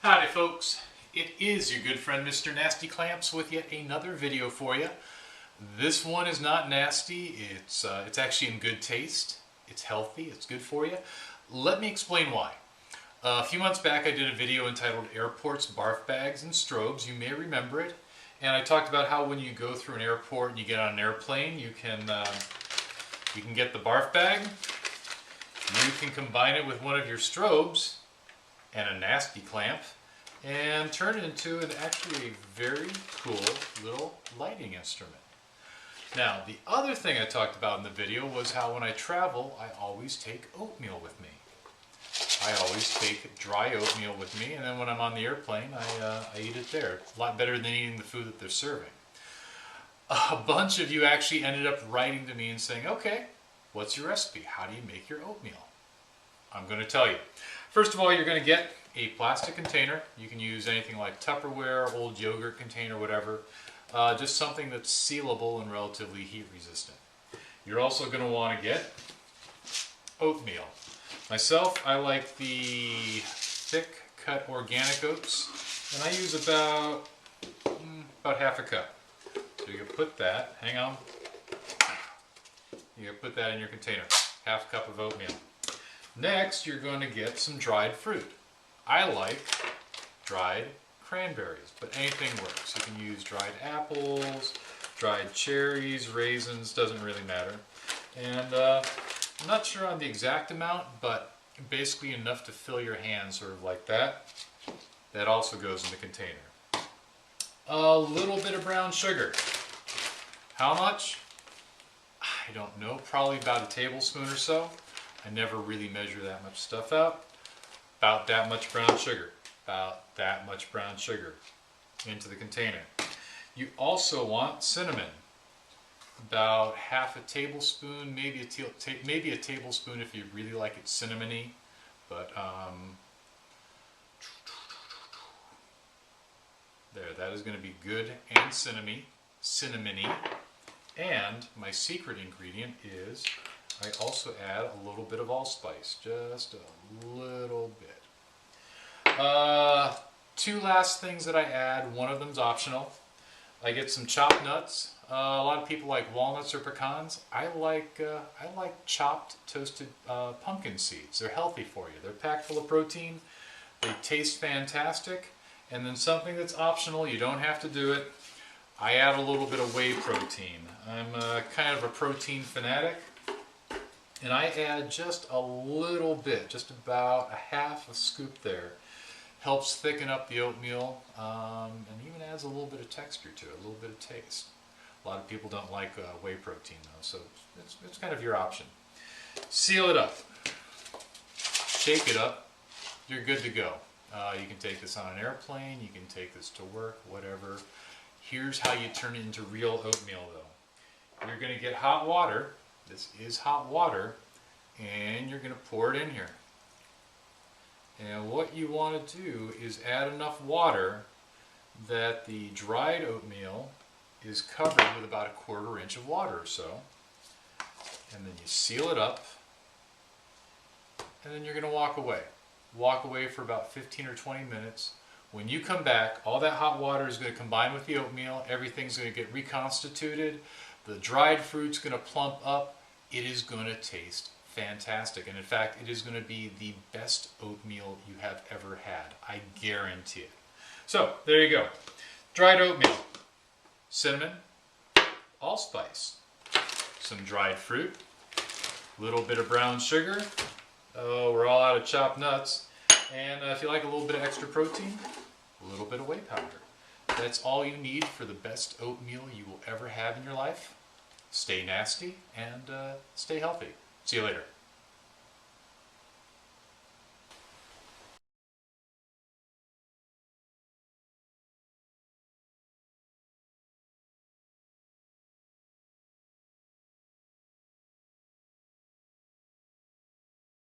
Howdy folks, it is your good friend Mr. Nasty Clamps with yet another video for you. This one is not nasty, it's actually in good taste, it's healthy, it's good for you. Let me explain why. A few months back I did a video entitled Airports, Barf Bags, and Strobes. You may remember it. And I talked about how when you go through an airport and you get on an airplane, you can get the barf bag, you can combine it with one of your strobes and a nasty clamp, and turn it into actually a very cool little lighting instrument. Now, the other thing I talked about in the video was how when I travel, I always take oatmeal with me. I always take dry oatmeal with me, and then when I'm on the airplane, I eat it there. A lot better than eating the food that they're serving. A bunch of you actually ended up writing to me and saying, okay, what's your recipe? How do you make your oatmeal? I'm going to tell you. First of all, you're going to get a plastic container. You can use anything like Tupperware, old yogurt container, whatever. Just something that's sealable and relatively heat resistant. You're also going to want to get oatmeal. Myself, I like the thick cut organic oats, and I use about half a cup. So you can put that, hang on, you can put that in your container, half a cup of oatmeal. Next, you're going to get some dried fruit. I like dried cranberries, but anything works. You can use dried apples, dried cherries, raisins, doesn't really matter. And I'm not sure on the exact amount, but basically enough to fill your hand, sort of like that. That also goes in the container. A little bit of brown sugar. How much? I don't know, probably about a tablespoon or so. I never really measure that much stuff out. About that much brown sugar. About that much brown sugar into the container. You also want cinnamon. About half a tablespoon, maybe a tablespoon if you really like it cinnamony. But there, that is going to be good and cinnamony. And my secret ingredient is I also add a little bit of allspice, just a little bit. Two last things that I add, one of them's optional. I get some chopped nuts. A lot of people like walnuts or pecans. I like chopped toasted pumpkin seeds. They're healthy for you. They're packed full of protein. They taste fantastic. And then something that's optional, you don't have to do it. I add a little bit of whey protein. I'm kind of a protein fanatic. And I add just a little bit, just about a half a scoop there. Helps thicken up the oatmeal and even adds a little bit of texture to it, a little bit of taste. A lot of people don't like whey protein though, so it's kind of your option. Seal it up. Shake it up. You're good to go. You can take this on an airplane, you can take this to work, whatever. Here's how you turn it into real oatmeal though. You're going to get hot water. This is hot water, and you're going to pour it in here. And what you want to do is add enough water that the dried oatmeal is covered with about 1/4 inch of water or so. And then you seal it up, and then you're going to walk away. Walk away for about 15 or 20 minutes. When you come back, all that hot water is going to combine with the oatmeal. Everything's going to get reconstituted. The dried fruit's going to plump up. It is going to taste fantastic. And in fact, it is going to be the best oatmeal you have ever had. I guarantee it. So, there you go. Dried oatmeal, cinnamon, allspice, some dried fruit, a little bit of brown sugar. Oh, we're all out of chopped nuts. And if you like a little bit of extra protein, a little bit of whey powder. That's all you need for the best oatmeal you will ever have in your life. Stay nasty and stay healthy. See you later.